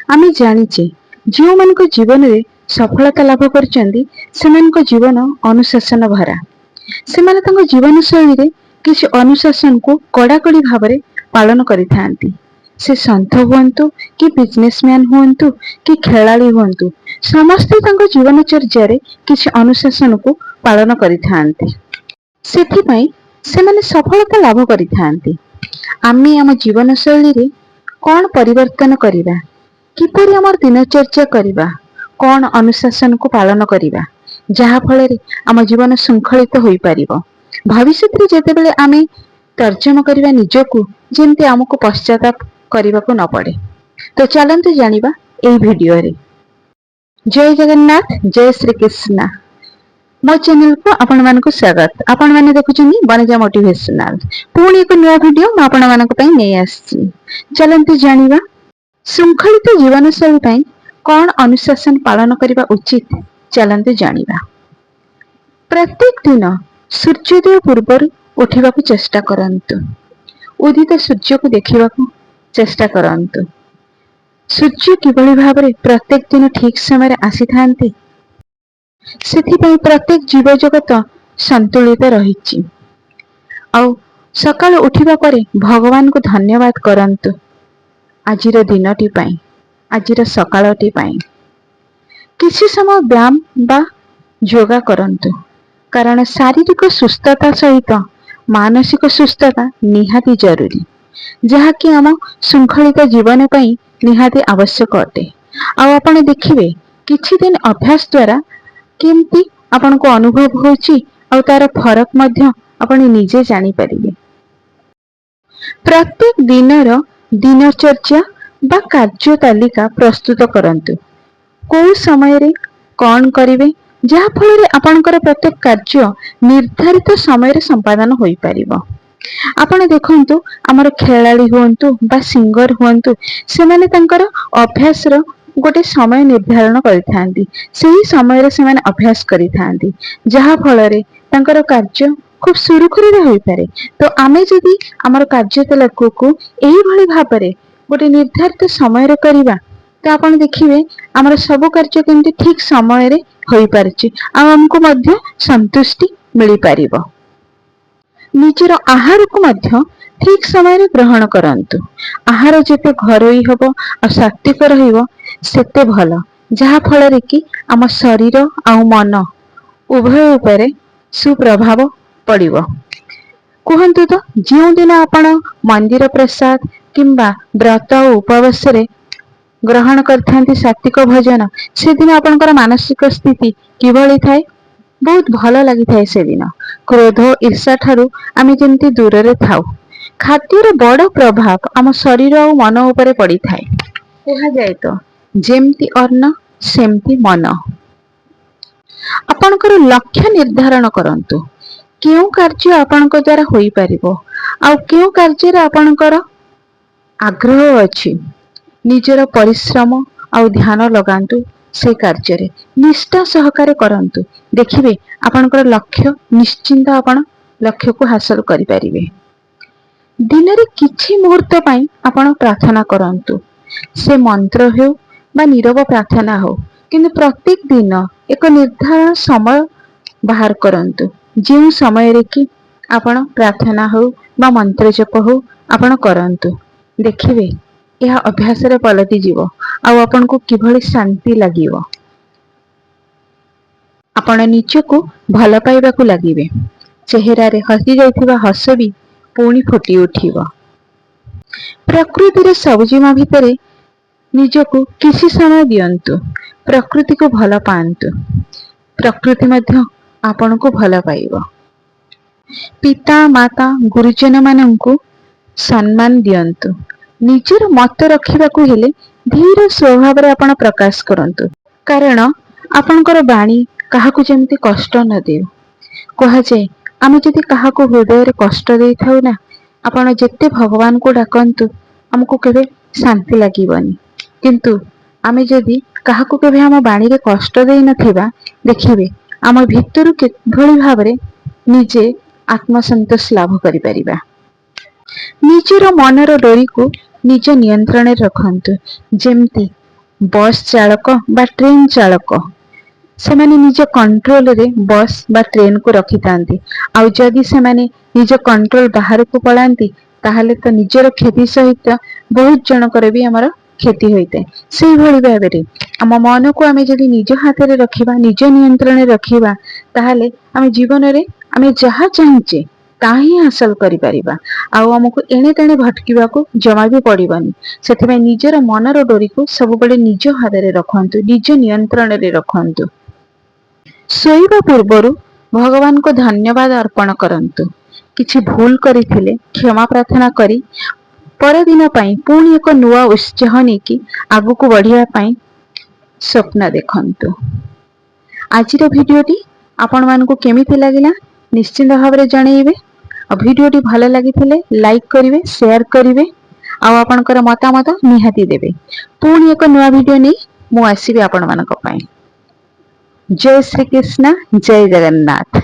ଆମେ ଜାଣିଛେ ଯେଉଁମାନଙ୍କ ଜୀବନରେ ସଫଳତା ଲାଭ କରିଛନ୍ତି ସେମାନଙ୍କ ଜୀବନ ଅନୁଶାସନ ଭରା। ସେମାନେ ତାଙ୍କ ଜୀବନ ଶୈଳୀରେ କିଛି ଅନୁଶାସନକୁ କଡାକଡି ଭାବରେ ପାଳନ କରିଥାନ୍ତି। ସେ ସନ୍ଥ ହୁଅନ୍ତୁ କି ବିଜନେସମ୍ୟାନ ହୁଅନ୍ତୁ କି ଖେଳାଳି ହୁଅନ୍ତୁ, ସମସ୍ତେ ତାଙ୍କ ଜୀବନଚର୍ଯ୍ୟାରେ କିଛି ଅନୁଶାସନକୁ ପାଳନ କରିଥାନ୍ତି। ସେଥିପାଇଁ ସେମାନେ ସଫଳତା ଲାଭ କରିଥାନ୍ତି। ଆମେ ଆମ ଜୀବନ ଶୈଳୀରେ କଣ ପରିବର୍ତ୍ତନ କରିବା, କିପରି ଆମର ଦିନଚର୍ଯ୍ୟା କରିବା, କଣ ଅନୁଶାସନକୁ ପାଳନ କରିବା, ଯାହା ଫଳରେ ଆମ ଜୀବନ ଶୃଙ୍ଖଳିତ ହୋଇପାରିବ। ଭବିଷ୍ୟତରେ ଯେତେବେଳେ ଆମେ ତର୍ଜମା କରିବା ନିଜକୁ, ଯେମିତି ଆମକୁ ପଶ୍ଚାତାପ କରିବାକୁ ନ ପଡେ। ତ ଚାଲନ୍ତୁ ଜାଣିବା ଏହି ଭିଡିଓରେ। ଜୟ ଜଗନ୍ନାଥ, ଜୟ ଶ୍ରୀକୃଷ୍ଣ। ମୋ ଚ୍ୟାନେଲକୁ ଆପଣମାନଙ୍କୁ ସ୍ୱାଗତ। ଆପଣମାନେ ଦେଖୁଛନ୍ତି ବନଜା ମୋଟିଭେସନାଲ। ପୁଣି ଏକ ନୂଆ ଭିଡିଓ ମୁଁ ଆପଣମାନଙ୍କ ପାଇଁ ନେଇ ଆସିଛି। ଚାଲନ୍ତୁ ଜାଣିବା ଶୃଙ୍ଖଳିତ ଜୀବନଶୈଳୀ ପାଇଁ କଣ ଅନୁଶାସନ ପାଳନ କରିବା ଉଚିତ। ଚାଲନ୍ତୁ ଜାଣିବା। ପ୍ରତ୍ୟେକ ଦିନ ସୂର୍ଯ୍ୟୋଦୟ ପୂର୍ବରୁ ଉଠିବାକୁ ଚେଷ୍ଟା କରନ୍ତୁ। ଉଦିତ ସୂର୍ଯ୍ୟକୁ ଦେଖିବାକୁ ଚେଷ୍ଟା କରନ୍ତୁ। ସୂର୍ଯ୍ୟ କିଭଳି ଭାବରେ ପ୍ରତ୍ୟେକ ଦିନ ଠିକ ସମୟରେ ଆସିଥାନ୍ତି, ସେଥିପାଇଁ ପ୍ରତ୍ୟେକ ଜୀବଜଗତ ସନ୍ତୁଳିତ ରହିଛି। ଆଉ ସକାଳୁ ଉଠିବା ପରେ ଭଗବାନଙ୍କୁ ଧନ୍ୟବାଦ କରନ୍ତୁ ଆଜିର ଦିନଟି ପାଇଁ, ଆଜିର ସକାଳଟି ପାଇଁ। କିଛି ସମୟ ବ୍ୟାୟାମ ବା ଯୋଗା କରନ୍ତୁ, କାରଣ ଶାରୀରିକ ସୁସ୍ଥତା ସହିତ ମାନସିକ ସୁସ୍ଥତା ନିହାତି ଜରୁରୀ, ଯାହାକି ଆମ ଶୃଙ୍ଖଳିତ ଜୀବନ ପାଇଁ ନିହାତି ଆବଶ୍ୟକ ଅଟେ। ଆଉ ଆପଣ ଦେଖିବେ କିଛି ଦିନ ଅଭ୍ୟାସ ଦ୍ୱାରା କେମିତି ଆପଣଙ୍କୁ ଅନୁଭବ ହେଉଛି, ଆଉ ତାର ଫରକ ମଧ୍ୟ ଆପଣ ନିଜେ ଜାଣିପାରିବେ। ପ୍ରତ୍ୟେକ ଦିନର ଦିନଚର୍ଯ୍ୟା ବା କାର୍ଯ୍ୟ ତାଲିକା ପ୍ରସ୍ତୁତ କରନ୍ତୁ। କୋଉ ସମୟରେ କଣ କରିବେ, ଯାହା ଫଳରେ ଆପଣଙ୍କର ପ୍ରତ୍ୟେକ କାର୍ଯ୍ୟ ନିର୍ଦ୍ଧାରିତ ସମୟରେ ସମ୍ପାଦନ ହୋଇପାରିବ। ଆପଣ ଦେଖନ୍ତୁ, ଆମର ଖେଳାଳି ହୁଅନ୍ତୁ ବା ସିଙ୍ଗର ହୁଅନ୍ତୁ, ସେମାନେ ତାଙ୍କର ଅଭ୍ୟାସର ଗୋଟେ ସମୟ ନିର୍ଦ୍ଧାରଣ କରିଥାନ୍ତି। ସେହି ସମୟରେ ସେମାନେ ଅଭ୍ୟାସ କରିଥାନ୍ତି, ଯାହା ଫଳରେ ତାଙ୍କର କାର୍ଯ୍ୟ ଖୁବ ସୁରୁଖୁରୁରେ ହୋଇପାରେ। ତ ଆମେ ଯଦି ଆମର କାର୍ଯ୍ୟ ତାଲିକାକୁ ଏଇଭଳି ଭାବରେ ଗୋଟେ ନିର୍ଦ୍ଧାରିତ ସମୟରେ କରିବା, ତ ଆପଣ ଦେଖିବେ ଆମର ସବୁ କାର୍ଯ୍ୟ କେମିତି ଠିକ ସମୟରେ ହୋଇପାରୁଛି, ଆଉ ଆମକୁ ମଧ୍ୟ ସନ୍ତୁଷ୍ଟି ମିଳିପାରିବ। ନିଜର ଆହାରକୁ ମଧ୍ୟ ଠିକ ସମୟରେ ଗ୍ରହଣ କରନ୍ତୁ। ଆହାର ଯେତେ ଘରୋଇ ହେବ ଆଉ ସାତ୍ଵିକ ରହିବ ସେତେ ଭଲ, ଯାହା ଫଳରେ କି ଆମ ଶରୀର ଆଉ ମନ ଉଭୟ ଉପରେ ସୁପ୍ରଭାବ ପଡିବ। କୁହନ୍ତୁ ତ, ଯେଉଁଦିନ ଆପଣ ମନ୍ଦିର ପ୍ରସାଦ କିମ୍ବା ବ୍ରତ ଓ ଉପବାସରେ ଗ୍ରହଣ କରିଥାନ୍ତି ସାତ୍ଵିକ ଭୋଜନ, ସେଦିନ ଆପଣଙ୍କର ମାନସିକ ସ୍ଥିତି କିଭଳି ଥାଏ? ବହୁତ ଭଲ ଲାଗିଥାଏ। ସେଦିନ କ୍ରୋଧ ଈର୍ଷା ଠାରୁ ଆମେ ଯେମିତି ଦୂରରେ ଥାଉ। ଖାଦ୍ୟର ବଡ ପ୍ରଭାବ ଆମ ଶରୀର ଆଉ ମନ ଉପରେ ପଡିଥାଏ। କୁହାଯାଏ ତ, ଯେମିତି ଅନ୍ନ ସେମିତି ମନ। ଆପଣଙ୍କର ଲକ୍ଷ୍ୟ ନିର୍ଦ୍ଧାରଣ କରନ୍ତୁ। କେଉଁ କାର୍ଯ୍ୟ ଆପଣଙ୍କ ଦ୍ୱାରା ହୋଇପାରିବ ଆଉ କେଉଁ କାର୍ଯ୍ୟରେ ଆପଣଙ୍କର ଆଗ୍ରହ ଅଛି। ନିଜର ପରିଶ୍ରମ ଆଉ ଧ୍ୟାନ ଲଗାନ୍ତୁ ସେ କାର୍ଯ୍ୟରେ, ନିଷ୍ଠା ସହକାରେ କରନ୍ତୁ। ଦେଖିବେ ଆପଣଙ୍କର ଲକ୍ଷ୍ୟ ନିଶ୍ଚିନ୍ତ, ଆପଣ ଲକ୍ଷ୍ୟକୁ ହାସଲ କରିପାରିବେ। ଦିନରେ କିଛି ମୁହୂର୍ତ୍ତ ପାଇଁ ଆପଣ ପ୍ରାର୍ଥନା କରନ୍ତୁ। ସେ ମନ୍ତ୍ର ହେଉ ବା ନୀରବ ପ୍ରାର୍ଥନା ହେଉ, କିନ୍ତୁ ପ୍ରତ୍ୟେକ ଦିନ ଏକ ନିର୍ଦ୍ଧାରଣ ସମୟ ବାହାର କରନ୍ତୁ, ଯେଉଁ ସମୟରେ କି ଆପଣ ପ୍ରାର୍ଥନା ହେଉ ବା ମନ୍ତ୍ର ଜପ ହେଉ ଆପଣ କରନ୍ତୁ। ଦେଖିବେ ଏହା ଅଭ୍ୟାସରେ ପଲଟି ଯିବ ଆଉ ଆପଣଙ୍କୁ କିଭଳି ଶାନ୍ତି ଲାଗିବ। ଆପଣ ନିଜକୁ ଭଲ ପାଇବାକୁ ଲାଗିବେ। ଚେହେରାରେ ହସି ଯାଇଥିବା ହସ ବି ପୁଣି ଫୁଟି ଉଠିବ। ପ୍ରକୃତିର ସବୁଜିମା ଭିତରେ ନିଜକୁ କିଛି ସମୟ ଦିଅନ୍ତୁ। ପ୍ରକୃତିକୁ ଭଲ ପାଆନ୍ତୁ, ପ୍ରକୃତି ମଧ୍ୟ ଆପଣଙ୍କୁ ଭଲ ପାଇବ। ପିତା ମାତା ଗୁରୁଜନ ମାନଙ୍କୁ ସମ୍ମାନ ଦିଅନ୍ତୁ। ନିଜର ମତ ରଖିବାକୁ ହେଲେ ଧୀର ସ୍ୱଭାବରେ ଆପଣ ପ୍ରକାଶ କରନ୍ତୁ, କାରଣ ଆପଣଙ୍କର ବାଣୀ କାହାକୁ ଯେମିତି କଷ୍ଟ ନ ଦିଅ। କୁହାଯାଏ, ଆମେ ଯଦି କାହାକୁ ହୃଦୟରେ କଷ୍ଟ ଦେଇଥାଉ ନା, ଆପଣ ଯେତେ ଭଗବାନଙ୍କୁ ଡାକନ୍ତୁ ଆମକୁ କେବେ ଶାନ୍ତି ଲାଗିବନି। କିନ୍ତୁ ଆମେ ଯଦି କାହାକୁ କେବେ ଆମ ବାଣୀରେ କଷ୍ଟ ଦେଇନଥିବା, ଦେଖିବେ ଆମ ଭିତରୁ କିଭଳି ଭାବରେ ନିଜେ ଆତ୍ମସନ୍ତୋଷ ଲାଭ କରିପାରିବା। ନିଜର ମନର ଡୋରିକୁ ନିଜ ନିୟନ୍ତ୍ରଣରେ ରଖନ୍ତୁ। ଯେମିତି बस चालक बा ट्रेन चालक ସେମାନେ ନିଜ କଣ୍ଟ୍ରୋଲରେ ବସ୍ ବା ଟ୍ରେନକୁ ରଖିଥାନ୍ତି। ଆଉ ଯଦି ସେମାନେ ନିଜ କଣ୍ଟ୍ରୋଲ ବାହାରକୁ ପଳାନ୍ତି ତାହେଲେ ତ ନିଜର କ୍ଷତି ସହିତ ବହୁତ ଜଣଙ୍କର ବି ଆମର କ୍ଷତି ହୋଇଥାଏ। ସେଇଭଳି ଭାବରେ ଆମ ମନକୁ ଆମେ ଯଦି ନିଜ ହାତରେ ରଖିବା, ନିଜ ନିୟନ୍ତ୍ରଣରେ ରଖିବା, ତାହେଲେ ଆମେ ଜୀବନରେ ଆମେ ଯାହା ଚାହୁଁଛେ ତାହା ହିଁ ହାସଲ କରିପାରିବା। ଆଉ ଆମକୁ ଏଣେ ତେଣେ ଭଟକିବାକୁ ଜମା ବି ପଡିବନି। ସେଥିପାଇଁ ନିଜର ମନର ଡୋରିକୁ ସବୁବେଳେ ନିଜ ହାତରେ ରଖନ୍ତୁ, ନିଜ ନିୟନ୍ତ୍ରଣରେ ରଖନ୍ତୁ। ଶୋଇବା ପୂର୍ବରୁ ଭଗବାନଙ୍କୁ ଧନ୍ୟବାଦ ଅର୍ପଣ କରନ୍ତୁ। କିଛି ଭୁଲ କରିଥିଲେ କ୍ଷମା ପ୍ରାର୍ଥନା କରି ପରଦିନ ପାଇଁ ପୁଣି ଏକ ନୂଆ ଉତ୍ସାହ ନେଇକି ଆଗକୁ ବଢିବା ପାଇଁ ସ୍ୱପ୍ନ ଦେଖନ୍ତୁ। ଆଜିର ଭିଡିଓଟି ଆପଣମାନଙ୍କୁ କେମିତି ଲାଗିଲା ନିଶ୍ଚିନ୍ତ ଭାବରେ ଜଣେଇବେ। ଆଉ ଭିଡିଓଟି ଭଲ ଲାଗିଥିଲେ ଲାଇକ୍ କରିବେ, ସେୟାର କରିବେ, ଆଉ ଆପଣଙ୍କର ମତାମତ ନିହାତି ଦେବେ। ପୁଣି ଏକ ନୂଆ ଭିଡିଓ ନେଇ ମୁଁ ଆସିବି ଆପଣମାନଙ୍କ ପାଇଁ। जय श्री कृष्ण, जय जगन्नाथ।